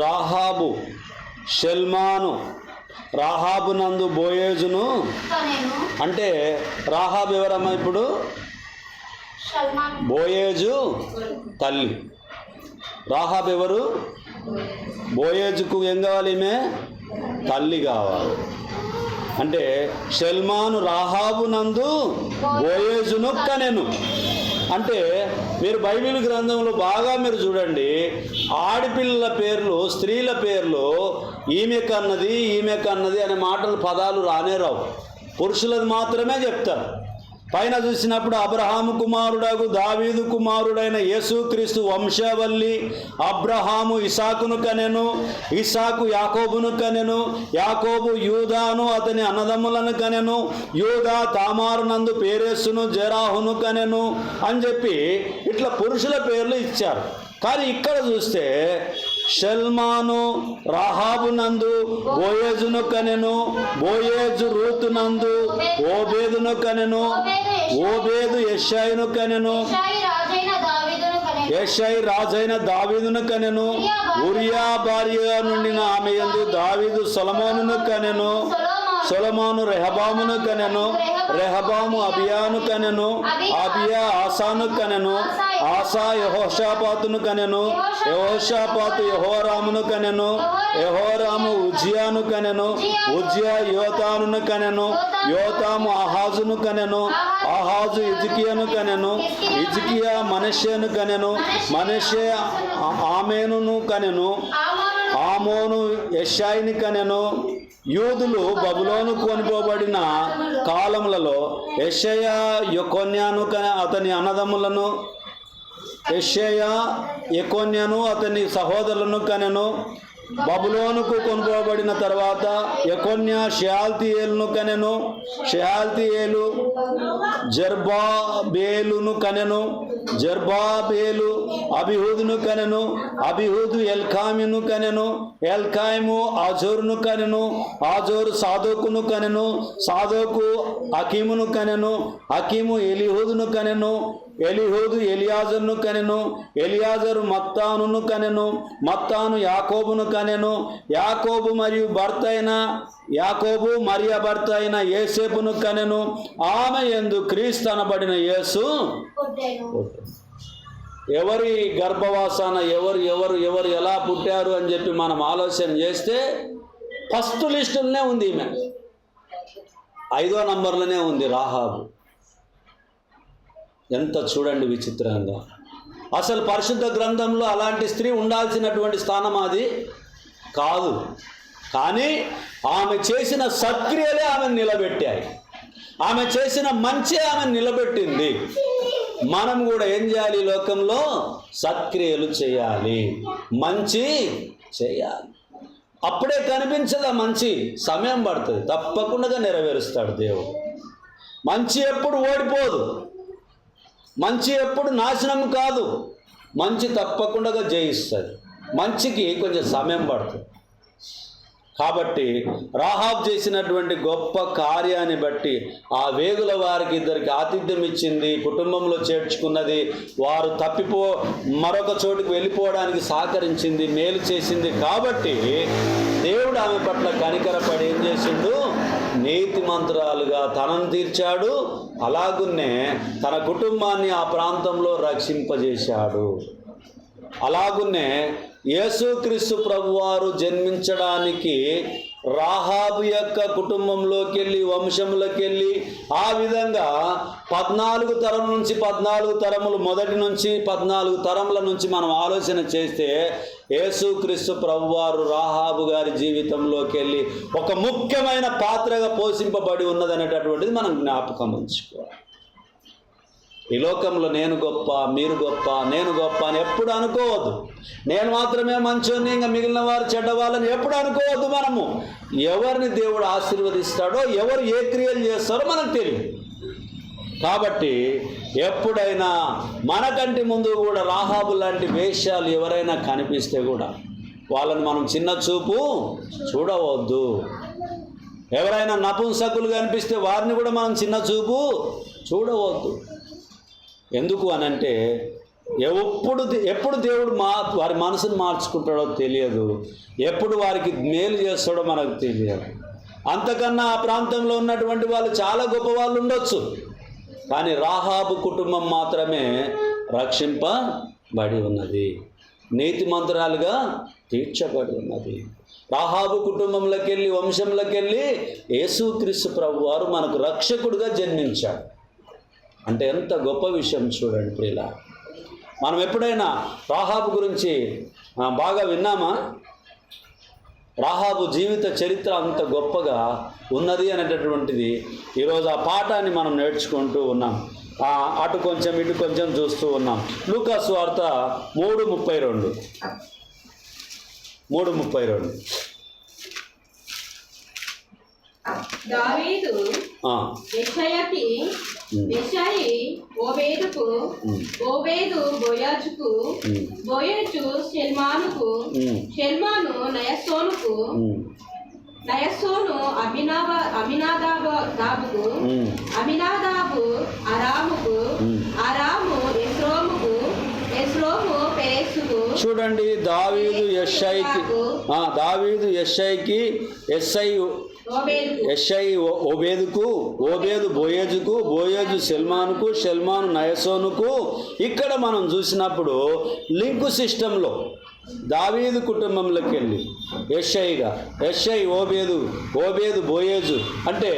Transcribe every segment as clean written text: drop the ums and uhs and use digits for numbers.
రాహాబు షల్మాను రాహాబు నందు బోయేజును. అంటే రాహాబు ఎవరమ్మా ఇప్పుడు? బోయేజు తల్లి. రాహాబు ఎవరు? బోయేజుకు ఏం కావాలి? ఈమె తల్లి కావాలి. అంటే షల్మాను రాహాబు నందు బోయేజును కనెను. అంటే మీరు బైబిల్ గ్రంథంలో బాగా మీరు చూడండి, ఆడపిల్లల పేర్లు, స్త్రీల పేర్లు ఈమె కన్నది అనే పదాలు రానే రావు. పురుషులది మాత్రమే చెప్తారు. పైన చూసినప్పుడు అబ్రహాము కుమారుడగు దావీదు కుమారుడైన యేసుక్రీస్తు వంశావళి. అబ్రహాము ఇసాకును కనెను, ఇసాకు యాకోబును కనెను, యాకోబు యూదాను అతని అన్నదమ్ములను కనెను, యూదా తామారు నందు పేరేసును జెరాహును కనెను అని చెప్పి ఇట్లా పురుషుల పేర్లు ఇచ్చారు. కానీ ఇక్కడ చూస్తే షల్మాను రాహాబు నందు బోయేజును కనెను, బోయేజు రూతు నందు ఓబేదును కనెను, ఓబేదు యెషాయిను కనెను, యెషాయి రాజైన దావీదును కనెను, ఉరియా భార్య నుండిన ఆమె యందు దావీదు సొలొమోనును కనెను, సొలొమోను రెహబామును కనెను, రెహబాము అబియాను కనెను, అబియా ఆసాను కనెను, ఆసా యెహోషాపాతును కనెను, యెహోషాపాతు యెహోరామును కనెను, యెహోరాము ఉజ్జియాను కనెను, ఉజ్జియా యోతానును కనెను, యోతాము ఆహాజును కనెను, ఆహాజు హిజ్కియాను కనెను, హిజ్కియా మనష్షేను కనెను, మనష్షే ఆమోనును కనెను, ఆమోను యెషాయిని కనెను. యూదులు బబులోను కొనిపోబడిన కాలములలో యెషయా యెకొన్యాను అతని అన్నదమ్ములను, యెషయా యెకొన్యాను అతని సహోదరులను కనెను. బబులోనుకు కొనుకోబడిన తర్వాత యెకొన్యా షెయాల్తీయేలును కనెను, షెయాల్తీయేలు జెరుబ్బాబేలును కనెను, జెరుబ్బాబేలు అబిహూదును కనెను, అబిహూదు ఎల్కామును కనెను, ఎల్కాము ఆజోరును కనెను, ఆజోరు సాదోకును కనెను, సాదోకు అకీమును కనెను, అకీము ఎలీహూదును కనెను, ఎలీహూదు ఎలియాజరును కనెను, ఎలియాజరు మత్తానును కనెను, మత్తాను యాకోబును కనెను, యాకోబు మరియ భర్త అయిన యేసేపును కనెను. ఆమె యందు క్రీస్తు అనబడిన యేసు. ఎవరి గర్భవాసాన ఎవరు ఎవరు ఎవరు ఎలా పుట్టారు అని చెప్పి మనం ఆలోచన చేస్తే ఫస్ట్ లిస్టులోనే ఉంది ఈమె, 5వ నంబర్లోనే ఉంది రాహాబు. ఎంత చూడండి విచిత్రంగా. అసలు పరిశుద్ధ గ్రంథంలో అలాంటి స్త్రీ ఉండాల్సినటువంటి స్థానం అది కాదు. కానీ ఆమె చేసిన సత్క్రియలే ఆమెను నిలబెట్టాయి. ఆమె చేసిన మంచి ఆమెను నిలబెట్టింది. మనం కూడా ఏం చేయాలి? ఈ లోకంలో సత్క్రియలు చేయాలి, మంచి చేయాలి. అప్పుడే కనిపించదా మంచి, సమయం పడుతుంది, తప్పకుండా నెరవేరుస్తాడు దేవుడు. మంచి ఎప్పుడు ఓడిపోదు, మంచి ఎప్పుడు నాశనం కాదు, మంచి తప్పకుండా జయిస్తుంది. మంచికి కొంచెం సమయం పడుతుంది. కాబట్టి రాహాబు చేసినటువంటి గొప్ప కార్యాన్ని బట్టి ఆ వేగుల వారికి ఇద్దరికి ఆతిథ్యం ఇచ్చింది, కుటుంబంలో చేర్చుకున్నది, వారు మరొక చోటుకు వెళ్ళిపోవడానికి సహకరించింది, మేలు చేసింది. కాబట్టి దేవుడు ఆమె పట్ల కనికరపడి ఏం చేసిండు? నీతిమంతురాలుగా తనను తీర్చాడు. అలాగున్నే తన కుటుంబాన్ని ఆ ప్రాంతంలో రక్షింపజేశాడు. అలాగున్నే యేసుక్రీస్తు ప్రభువారు జన్మించడానికి రాహాబు యొక్క కుటుంబంలోకి వెళ్ళి, వంశంలోకి వెళ్ళి, ఆ విధంగా 14 తరం నుంచి 14 తరములు, మొదటి నుంచి 14 తరముల నుంచి మనం ఆలోచన చేస్తే యేసుక్రీస్తు ప్రభువారు రాహాబు గారి జీవితంలోకి వెళ్ళి ఒక ముఖ్యమైన పాత్రగా పోషింపబడి ఉన్నదనేటటువంటిది మనం జ్ఞాపకం ఉంచుకోవాలి. ఈ లోకంలో నేను గొప్ప, మీరు గొప్ప, నేను గొప్ప అని ఎప్పుడు అనుకోవద్దు. నేను మాత్రమే మంచోని, ఇంకా మిగిలిన వారు చెడ్డవాళ్ళని ఎప్పుడు అనుకోవద్దు. మనము ఎవరిని దేవుడు ఆశీర్వదిస్తాడో, ఎవరు ఏ క్రియలు చేస్తారో మనకు తెలియదు. కాబట్టి ఎప్పుడైనా మనకంటి ముందు కూడా రాహాబు లాంటి వేషాలు ఎవరైనా కనిపిస్తే కూడా వాళ్ళని మనం చిన్న చూపు చూడవద్దు. ఎవరైనా నపుంసకులు కనిపిస్తే వారిని కూడా మనం చిన్న చూపు చూడవద్దు. ఎందుకు అనంటే ఎప్పుడు దేవుడు వారి మనసును మార్చుకుంటాడో తెలియదు, ఎప్పుడు వారికి మేలు చేస్తాడో మనకు తెలియదు. అంతకన్నా ఆ ప్రాంతంలో ఉన్నటువంటి వాళ్ళు చాలా గొప్ప వాళ్ళు ఉండొచ్చు, కానీ రాహాబు కుటుంబం మాత్రమే రక్షింపబడి ఉన్నది, నీతిమంతురాలుగా తీర్చబడి ఉన్నది. రాహాబు కుటుంబంలోకి వెళ్ళి, వంశంలోకి వెళ్ళి యేసుక్రీస్తు ప్రభు వారు మనకు రక్షకుడుగా జన్మించాడు. అంటే ఎంత గొప్ప విషయం చూడండి ప్రియుల. మనం ఎప్పుడైనా రాహాబు గురించి బాగా విన్నామా? రాహాబు జీవిత చరిత్ర అంత గొప్పగా ఉన్నది అనేటటువంటిది ఈరోజు ఆ పాఠాన్ని మనం నేర్చుకుంటూ ఉన్నాం. అటు కొంచెం ఇటు కొంచెం చూస్తూ ఉన్నాం. లూకా సువార్త 3:32. దావీదు యెషయి ఓబేదుకు, ఓబేదు బోయాజుకు, బోయజు షెల్మానుకు, షెల్మాను నయస్సోనుకు, నయస్సోను అమినాదాబుకు, అమినాదాబు అరాముకు, అరాము ఎస్రోముకు, ఎస్రోము పెరెస్సుకు. చూడండి, దావీదు యెషయికి, యెషయి ఓబేదుకు, ఓబేదు బోయేజుకు, బోయేజు షెల్మానుకు, షెల్మాను నయసోనుకు. ఇక్కడ మనం చూసినప్పుడు లింకు సిస్టంలో దావీదు కుటుంబంలోకి వెళ్ళి యెషయి ఓబేదు, ఓబేదు బోయేజు. అంటే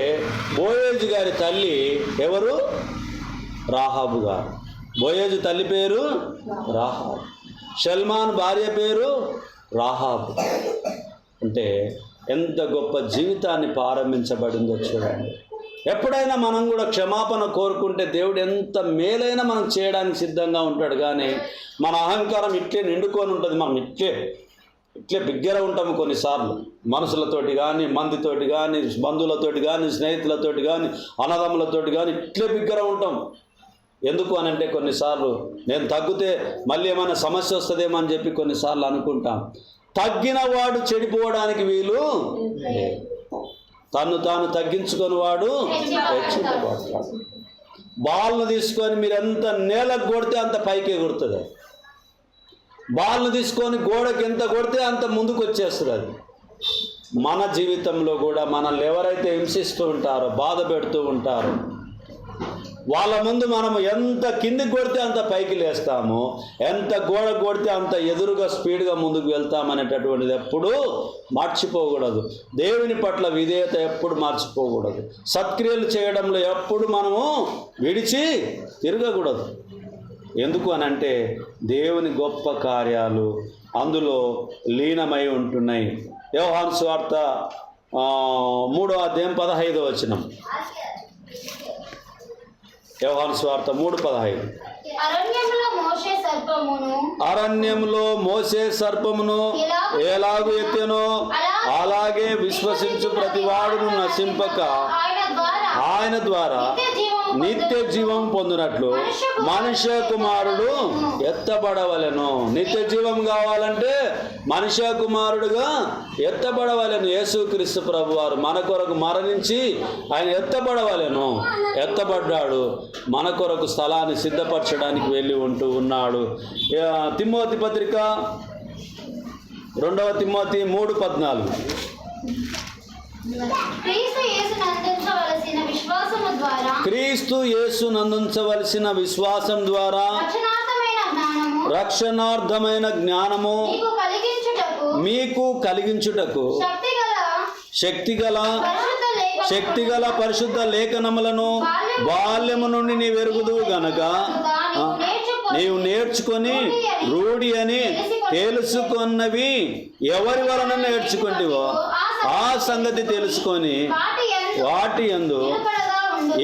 బోయేజు గారి తల్లి ఎవరు? రాహాబు గారు. బోయేజు తల్లి పేరు రాహాబు, షెల్మాన్ భార్య పేరు రాహాబు. అంటే ఎంత గొప్ప జీవితాన్ని ప్రారంభించబడిందో చూడండి. ఎప్పుడైనా మనం కూడా క్షమాపణ కోరుకుంటే దేవుడు ఎంత మేలైనా మనం చేయడానికి సిద్ధంగా ఉంటాడు. కానీ మన అహంకారం ఇట్లే నిండుకొని ఉంటుంది. మనం ఇట్లే బిగ్గర ఉంటాము కొన్నిసార్లు, మనుషులతోటి కానీ, మందితోటి కానీ, బంధువులతోటి కానీ, స్నేహితులతోటి కానీ, అన్నదమ్ములతోటి కానీ ఇట్లే బిగ్గర ఉంటాం. ఎందుకు అనంటే కొన్నిసార్లు నేను తగ్గితే మళ్ళీ ఏమైనా సమస్య వస్తుందేమో అని చెప్పి కొన్నిసార్లు అనుకుంటాం. తగ్గిన వాడు చెడిపోవడానికి వీలు, తను తాను తగ్గించుకొని వాడు హెచ్చింపబడతాడు. బాల్ను తీసుకొని మీరు ఎంత నేలకు కొడితే అంత పైకి ఎగురుతుంది. బాల్ను తీసుకొని గోడకి ఎంత కొడితే అంత ముందుకు వచ్చేస్తుంది. అది మన జీవితంలో కూడా మనల్ని ఎవరైతే హింసిస్తూ ఉంటారో, బాధ పెడుతూ ఉంటారో, వాళ్ళ ముందు మనం ఎంత కిందికి కొడితే అంత పైకి లేస్తాము, ఎంత గోడ కొడితే అంత ఎదురుగా స్పీడ్గా ముందుకు వెళ్తామనేటటువంటిది ఎప్పుడు మర్చిపోకూడదు. దేవుని పట్ల విధేయత ఎప్పుడు మర్చిపోకూడదు. సత్క్రియలు చేయడంలో ఎప్పుడు మనము విడిచి తిరగకూడదు. ఎందుకు అనంటే దేవుని గొప్ప కార్యాలు అందులో లీనమై ఉంటున్నాయి. యోహాను సువార్త 3:15. యోహాను సువార్త 3:15. అరణ్యంలో మోసే సర్పమును ఎలాగూ ఎత్తెనో అలాగే విశ్వసించు ప్రతివాడును నశింపక ఆయన ద్వారా నిత్య జీవం పొందినట్లు మనుష్య కుమారుడు ఎత్తబడవలెను. నిత్య జీవం కావాలంటే మనుష్య కుమారుడుగా ఎత్తబడవలెను. యేసుక్రీస్తు ప్రభు వారు మన కొరకు మరణించి ఆయన ఎత్తబడవలెను. ఎత్తబడ్డాడు, మన కొరకు స్థలాన్ని సిద్ధపరచడానికి వెళ్ళి ఉన్నాడు. తిమోతి పత్రిక 2 తిమోతి 3:14. క్రీస్తు యేసు నందించవలసిన విశ్వాసం ద్వారా రక్షణార్థమైన జ్ఞానము మీకు కలిగించుటకు శక్తిగల పరిశుద్ధ లేఖనములను బాల్యము నుండి నీ వెరుగుదువు గనక నీవు నేర్చుకొని రూఢి అని తెలుసుకున్నవి ఎవరి వలన నేర్చుకుంటేవో ఆ సంగతి తెలుసుకొని వాటి యందు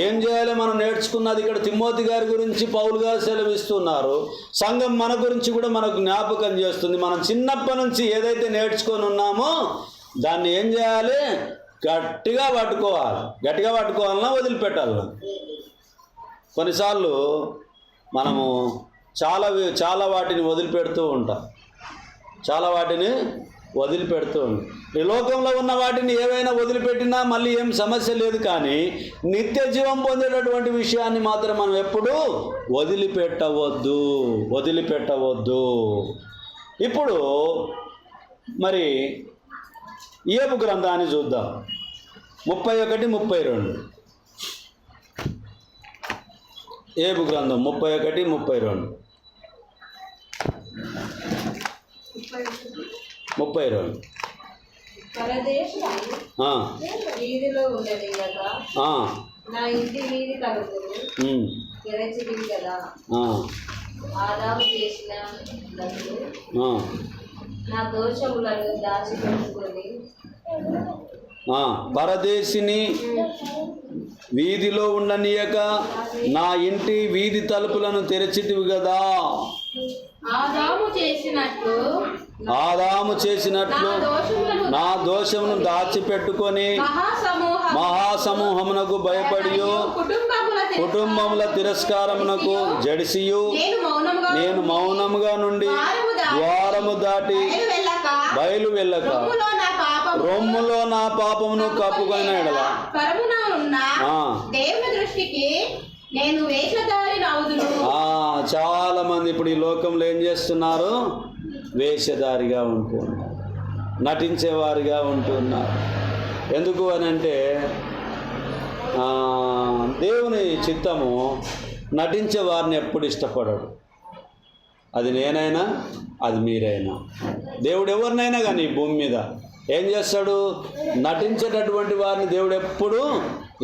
ఏం చేయాలి? మనం నేర్చుకున్నది ఇక్కడ తిమోతి గారి గురించి పౌలు గారు సెలవిస్తున్నారు. సంఘం మన గురించి కూడా మనకు జ్ఞాపకం చేస్తుంది. మనం చిన్నప్పటి నుంచి ఏదైతే నేర్చుకొని ఉన్నామో దాన్ని ఏం చేయాలి? గట్టిగా పట్టుకోవాలి. గట్టిగా పట్టుకోవాలన్నా వదిలిపెట్టాలన్నా. కొన్నిసార్లు మనము చాలా వాటిని వదిలిపెడుతూ ఉంటాం. చాలా వాటిని వదిలిపెడుతూ ఉంది. ఈ లోకంలో ఉన్న వాటిని ఏవైనా వదిలిపెట్టినా మళ్ళీ ఏం సమస్య లేదు, కానీ నిత్య జీవం పొందేటటువంటి విషయాన్ని మాత్రం మనం ఎప్పుడూ వదిలిపెట్టవద్దు. ఇప్పుడు మరి యోబు గ్రంథాన్ని చూద్దాం. 31, 32. యోబు గ్రంథం 31, 32. 32. పరదేశము వీధిలో ఉండదు కదా, నా ఇంటి వీధి తలుపులు తెరచివి కదా, ఆదాము చేసిన నా దోషములను దాచిపెట్టుకొని. పరదేశిని వీధిలో ఉండనీయక నా ఇంటి వీధి తలుపులను తెరచితివి కదా. ఆదాము చేసినట్లు నా దోషమును దాచిపెట్టుకొని మహాసమూహమునకు భయపడియు కుటుంబముల తిరస్కారమునకు జడిసియు నేను మౌనముగా నుండి ద్వారము దాటి బయలు వెళ్ళక రొమ్ములో నా పాపమును కప్పుకొని ఎడల దేవుని దృష్టికి నేను వేషధారిని అవుదును. చాలా మంది ఇప్పుడు ఈ లోకంలో ఏం చేస్తున్నారు? వేషధారిగా ఉంటున్నారు, నటించేవారిగా ఉంటున్నారు. ఎందుకు అని అంటే దేవుని చిత్తము నటించే వారిని ఎప్పుడు ఇష్టపడడు. అది నేనైనా అది మీరైనా, దేవుడు ఎవరినైనా కానీ ఈ భూమి మీద ఏం చేస్తాడు? నటించేటటువంటి వారిని దేవుడు ఎప్పుడూ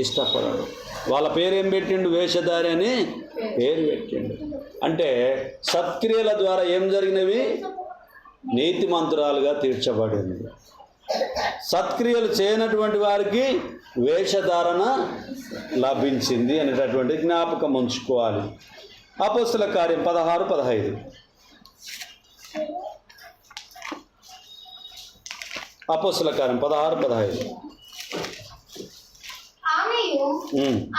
ఇష్టపడడు. వాళ్ళ పేరేం పెట్టిండు? వేషధారి అని పేరు పెట్టిండు. అంటే సత్క్రియల ద్వారా ఏం జరిగినవి? నీతిమంతురాలుగా తీర్చబడింది. సత్క్రియలు చేయనటువంటి వారికి వేషధారణ లభించింది అనేటటువంటి జ్ఞాపకం ఉంచుకోవాలి. అపోస్తల కార్యం 16, 15. అపోస్తల కార్యం 16, 15.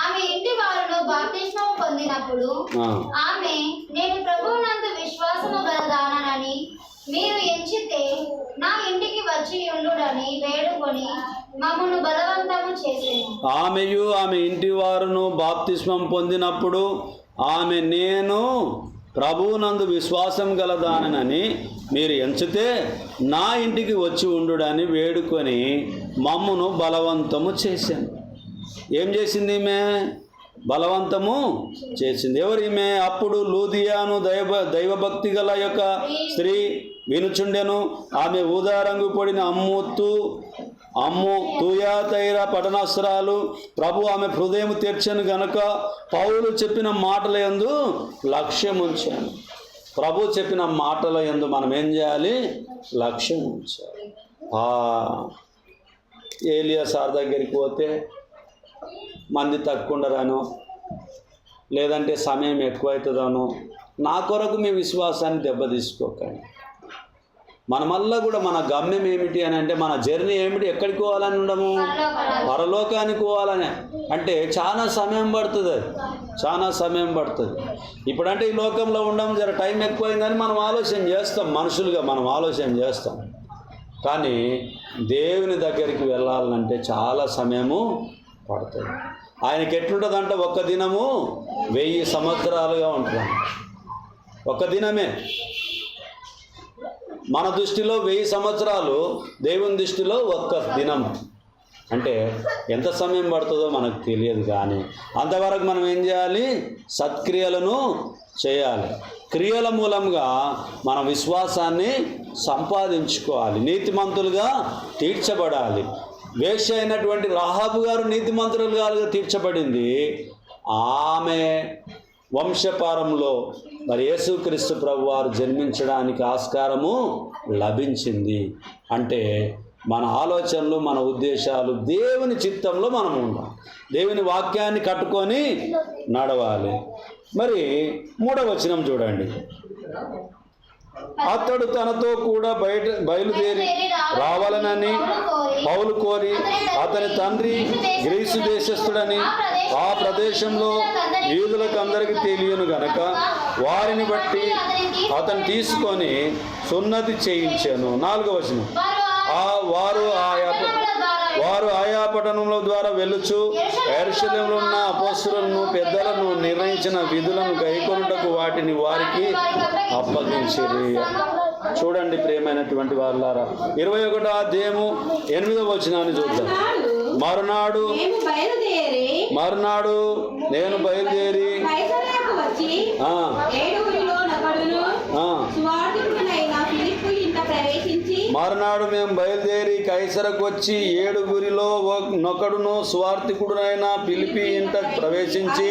ఆమె ఇంటి వారును బాప్తిస్మము పొందినప్పుడు ఆమె నేను ప్రభువునందు విశ్వాసము గలదానని మీరు ఎంచితే నా ఇంటికి వచ్చి ఉండుడని వేడుకొని మమ్మను బలవంతము చేసెను. ఆమెయు ఆమె ఇంటి వారును బాప్తిస్మం పొందినప్పుడు ఆమె నేను ప్రభువునందు విశ్వాసం గలదానని మీరు ఎంచితే నా ఇంటికి వచ్చి ఉండుడని వేడుకొని మమ్మను బలవంతము చేశాను. ఏం చేసింది ఈమె? బలవంతము చేసింది. ఎవరు ఈమె? అప్పుడు లూదియాను దైవభక్తి గల యొక్క స్త్రీ వినుచుండెను. ఆమె ఊదారంగు పొడిన అమ్ము తూయాతైర పట్టణస్త్రాలు ప్రభు ఆమె హృదయం తెర్చను గనుక పౌలు చెప్పిన మాటల యందు లక్ష్యం ఉంచాను. ప్రభు చెప్పిన మాటల యందు మనం ఏం చేయాలి? లక్ష్యం ఉంచాలి. ఏలియా సార్ దగ్గరికి పోతే మంది తక్కువ ఉండరానో, లేదంటే సమయం ఎక్కువవుతుందనో, నా కొరకు మీ విశ్వాసాన్ని దెబ్బతీసుకోకండి. మనమల్లా కూడా మన గమ్యం ఏమిటి అని అంటే, మన జర్నీ ఏమిటి? ఎక్కడికి పోవాలని ఉండము? పరలోకానికి పోవాలని. అంటే చాలా సమయం పడుతుంది, చాలా సమయం పడుతుంది. ఇప్పుడంటే ఈ లోకంలో ఉండము, జర టైం ఎక్కువైందని మనం ఆలోచన చేస్తాం, మనుషులుగా మనం ఆలోచన చేస్తాం. కానీ దేవుని దగ్గరికి వెళ్ళాలంటే చాలా సమయము పడుతుంది. ఆయనకి ఎట్లుంటుందంటే ఒక్క దినము 1000 సంవత్సరాలుగా ఉంటుంది. ఒక్క దినమే మన దృష్టిలో 1000 సంవత్సరాలు, దేవుని దృష్టిలో ఒక్క దినం. అంటే ఎంత సమయం పడుతుందో మనకు తెలియదు. కానీ అంతవరకు మనం ఏం చేయాలి? సత్క్రియలను చేయాలి. క్రియల మూలంగా మన విశ్వాసాన్ని సంపాదించుకోవాలి, నీతిమంతులుగా తీర్చబడాలి. వేశ్య అయినటువంటి రాహాబు గారు నీతిమంతులుగా తీర్చబడింది. ఆమె వంశపారంలో మరి యేసుక్రీస్తు ప్రభు వారు జన్మించడానికి ఆస్కారము లభించింది. అంటే మన ఆలోచనలు, మన ఉద్దేశాలు దేవుని చిత్తంలో మనం ఉండాలి, దేవుని వాక్యాన్ని కట్టుకొని నడవాలి. మరి 3వ వచనం చూడండి. అతడు తనతో కూడా బయలుదేరి రావాలనని పౌలు కోరి, అతని తండ్రి గ్రీసు దేశస్థుడని ఆ ప్రదేశంలో యూదులకు అందరికీ తెలియను గనక వారిని బట్టి అతను తీసుకొని సున్నతి చేయించాను. 4వ వచనం. వారు ఆయా పట్టణముల ద్వారా వెళ్ళుచు యెరూషలేములో ఉన్న అపోస్తలులను పెద్దలను నిర్ణయించిన విధులను గైకొనుటకు వాటిని వారికి అప్పగించిరి. చూడండి ప్రియమైనటువంటి వాళ్ళారా, 21వ అధ్యాయము 8వ వచనాన్ని చూద్దాం. మరునాడు నేను బయలుదేరి మరునాడు మేము బయలుదేరి కైసరకు వచ్చి 7గురిలో నొకడును స్వార్థికుడునైన ఫిలిప్పి ఇంట ప్రవేశించి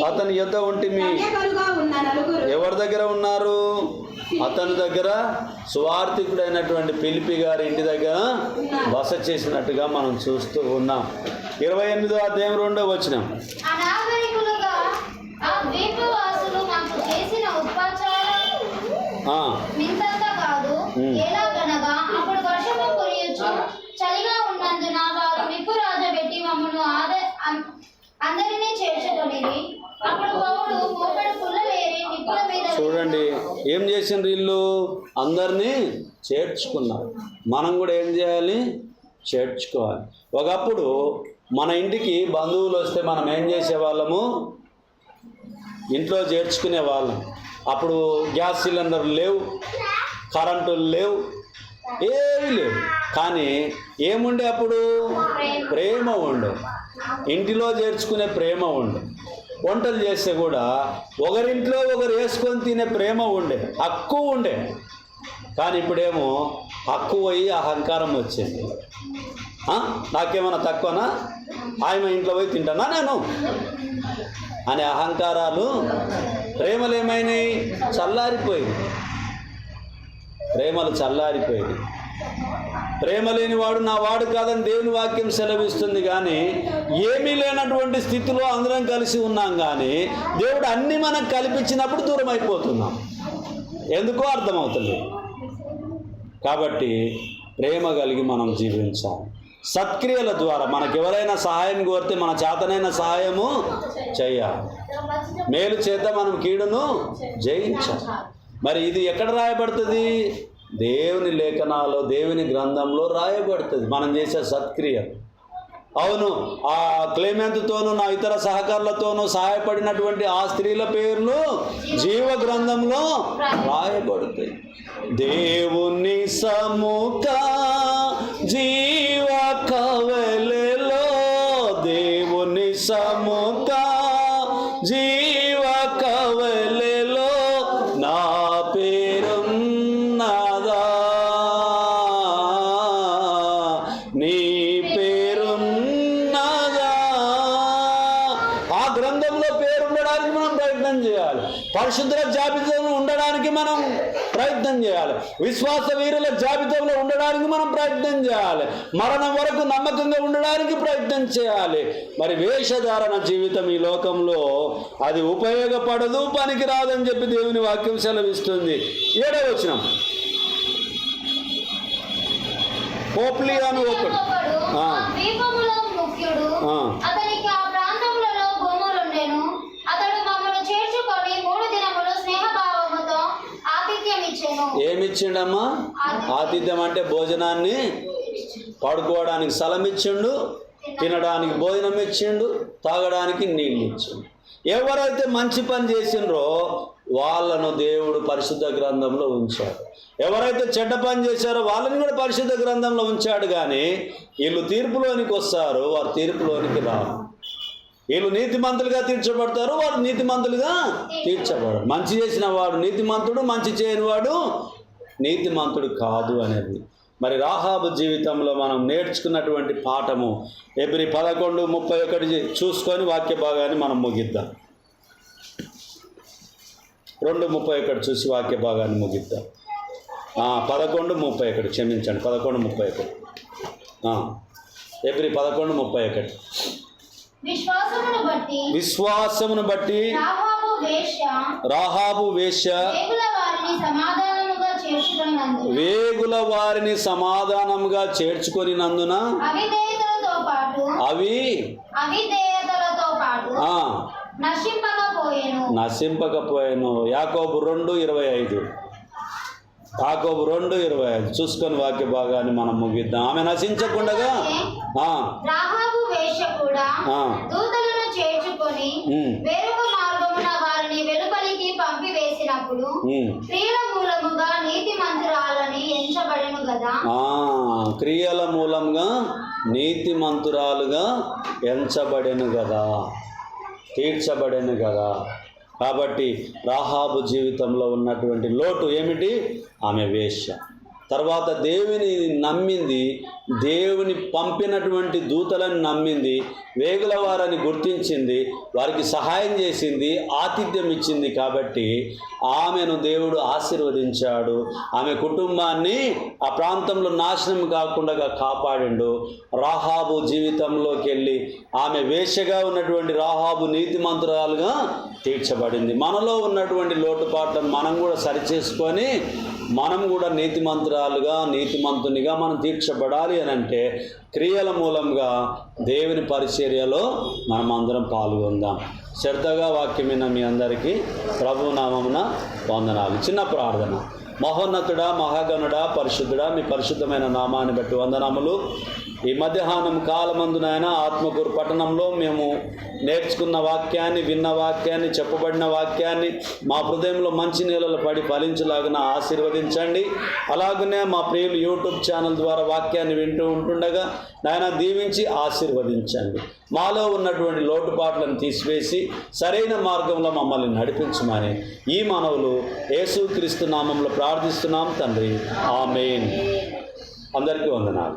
అతని యొద్ద ఉంటిమి. ఎవరి దగ్గర ఉన్నారు? అతని దగ్గర స్వార్థికుడైనటువంటి ఫిలిప్పి గారి ఇంటి దగ్గర బస చేసినట్టుగా మనం చూస్తూ ఉన్నాం. 28వ అధ్యాయం 2వ వచనం. చలిగా ఉన్నందున వారు నిప్పు రాజబెట్టి మమ్మల్ని అందరినీ చేర్చుకొనిరి. అప్పుడు పౌలు మోపెడు పుల్లలేరి నిప్పుల మీద. చూడండి ఏం చేసిండ్రు వీళ్ళు, అందరినీ చేర్చుకున్నారు. మనం కూడా ఏం చేయాలి? చేర్చుకోవాలి. ఒకప్పుడు మన ఇంటికి బంధువులు వస్తే మనం ఏం చేసేవాళ్ళము? ఇంట్లో చేర్చుకునే వాళ్ళం. అప్పుడు గ్యాస్ సిలిండర్లు లేవు, కరెంటులు లేవు, ఏవి లేవు. కానీ ఏముండే అప్పుడు? ప్రేమ ఉండే. ఇంటిలో చేర్చుకునే ప్రేమ ఉండే. వంటలు చేస్తే కూడా ఒకరింట్లో ఒకరు వేసుకొని తినే ప్రేమ ఉండే, హక్కు ఉండే. కానీ ఇప్పుడేమో హక్కు పోయి అహంకారం వచ్చింది. నాకేమన్నా తక్కువనా, ఆయన ఇంట్లో పోయి తింటానా నేను అనే అహంకారాలు. ప్రేమలు ఏమైనాయి? చల్లారిపోయింది. ప్రేమలు చల్లారిపోయింది. ప్రేమ లేనివాడు నా వాడు కాదని దేవుని వాక్యం సెలవిస్తుంది. కానీ ఏమీ లేనటువంటి స్థితిలో అందరం కలిసి ఉన్నాం. కానీ దేవుడు అన్నీ మనకు కల్పించినప్పుడు దూరం అయిపోతున్నాం. ఎందుకో అర్థమవుతుంది. కాబట్టి ప్రేమ కలిగి మనం జీవించాలి. సత్క్రియల ద్వారా మనకు ఎవరైనా సహాయం కోరితే మన చేతనైన సహాయము చేయాలి. మేలు చేత మనం కీడును జయించాలి. మరి ఇది ఎక్కడ రాయబడుతుంది? దేవుని లేఖనాల్లో, దేవుని గ్రంథంలో రాయబడుతుంది మనం చేసే సత్క్రియ. అవును, ఆ క్లెమెంతుతోనూ నా ఇతర సహకారులతోనూ సహాయపడినటువంటి ఆ స్త్రీల పేర్లు జీవ గ్రంథంలో రాయబడుతాయి. దేవుని సముఖ జీవ కవలెలో, దేవుని సముఖ జీవ కవలెలో నా పేరున్నదా, నీ పేరున్నదా. ఆ గ్రంథంలో పేరు ఉండడానికి మనం ప్రయత్నం చేయాలి. పరిశుద్ధుల జాబితాలో ఉండడానికి మనం ప్రయత్నం చేయాలి. విశ్వాస వీరుల జాబితాలో ఉండడానికి మనం ప్రయత్నం చేయాలి. మరణం వరకు నమ్మకంగా ఉండడానికి ప్రయత్నం చేయాలి. మరి వేషధారణ జీవితం ఈ లోకంలో అది ఉపయోగపడదు, పనికిరాదని చెప్పి దేవుని వాక్యం సెలవిస్తుంది. 7వ వచనం. పోప్లి అని ఒకడు ఏమిచ్చిండమ్మా? ఆతిథ్యం అంటే భోజనాన్ని, పడుకోవడానికి స్థలం ఇచ్చిండు, తినడానికి భోజనం ఇచ్చిండు, తాగడానికి నీళ్ళు ఇచ్చిండు. ఎవరైతే మంచి పని చేసిండ్రో వాళ్ళను దేవుడు పరిశుద్ధ గ్రంథంలో ఉంచాడు. ఎవరైతే చెడ్డ పని చేశారో వాళ్ళని కూడా పరిశుద్ధ గ్రంథంలో ఉంచాడు. కానీ వీళ్ళు తీర్పులోనికి వస్తారు, వారు తీర్పులోనికి రారు. వీళ్ళు నీతిమంతులుగా తీర్చబడతారు, వారు నీతిమంతులుగా తీర్చబడరు. మంచి చేసిన వాడు నీతిమంతుడు, మంచి చేయని వాడు నీతిమంతుడు కాదు అనేది మరి రాహాబు జీవితంలో మనం నేర్చుకున్నటువంటి పాఠము. ఎబ్రీ 11:31 చూసుకొని వాక్య భాగాన్ని మనం ముగిద్దాం. 2:31 చూసి వాక్య భాగాన్ని ముగిద్దాం. 11:31 క్షమించండి, 11:31. ఎబ్రీ 11:31. విశ్వాసమును బట్టి రాహాబు వేశ్య వేగుల వారిని సమాధానముగా చేర్చుకొనినందున నశింపకపోయెను. యాకోబు 2:25. యాకోబు 2:25 చూసుకొని వాక్య భాగాన్ని మనం ముగిద్దాం. ఆమె నశించకుండగా రాహాబు వేశ్య కూడా ఆ. దూతలను చేర్చుకొని వేరొక మార్గమున వారిని వెలుపలికి పంపివేసినప్పుడు క్రియల మూలముగా నీతిమంతురాలని ఎంచబడెను గదా. క్రియల మూలంగా నీతిమంతురాలుగా ఎంచబడెను కదా, తీర్చబడెను కదా. కాబట్టి రాహాబు జీవితంలో ఉన్నటువంటి లోటు ఏమిటి? ఆమె వేశ్య. తర్వాత దేవుని నమ్మింది, దేవుని పంపినటువంటి దూతలను నమ్మింది, వేగుల వారని గుర్తించింది, వారికి సహాయం చేసింది, ఆతిథ్యం ఇచ్చింది. కాబట్టి ఆమెను దేవుడు ఆశీర్వదించాడు. ఆమె కుటుంబాన్ని ఆ ప్రాంతంలో నాశనం కాకుండా కాపాడిండు. రాహాబు జీవితంలోకి వెళ్ళి ఆమె వేశ్యగా ఉన్నటువంటి రాహాబు నీతిమంతురాలుగా తీర్చబడింది. మనలో ఉన్నటువంటి లోటుపాట్లను మనం కూడా సరిచేసుకొని మనం కూడా నీతిమంతురాలుగా, నీతిమంతునిగా మనం తీర్చబడాలి అని అంటే క్రియల మూలంగా దేవుని పరిచర్యలో మనం అందరం పాల్గొందాం. శ్రద్ధగా వాక్యమైన మీ అందరికీ ప్రభు నామమున వందనాలు. చిన్న ప్రార్థన. మహోన్నతుడా, మహాగణుడా, పరిశుద్ధుడా, మీ పరిశుద్ధమైన నామాన్ని బట్టి వందనములు. ఈ మధ్యాహ్నం కాలమందునైనా ఆత్మకూరు పట్టణంలో మేము నేర్చుకున్న వాక్యాన్ని, విన్న వాక్యాన్ని, చెప్పబడిన వాక్యాన్ని మా హృదయంలో మంచి నీళ్ళలో పడి ఫలించలాగా ఆశీర్వదించండి. అలాగనే మా ప్రియులు యూట్యూబ్ ఛానల్ ద్వారా వాక్యాన్ని వింటూ ఉంటుండగా నాయన దీవించి ఆశీర్వదించండి. మాలో ఉన్నటువంటి లోటుపాట్లను తీసివేసి సరైన మార్గంలో మమ్మల్ని నడిపించమని ఈ మనవులు యేసుక్రీస్తు నామంలో ప్రార్థిస్తున్నాం తండ్రి. ఆమేన్. అందరికీ వందనాలు.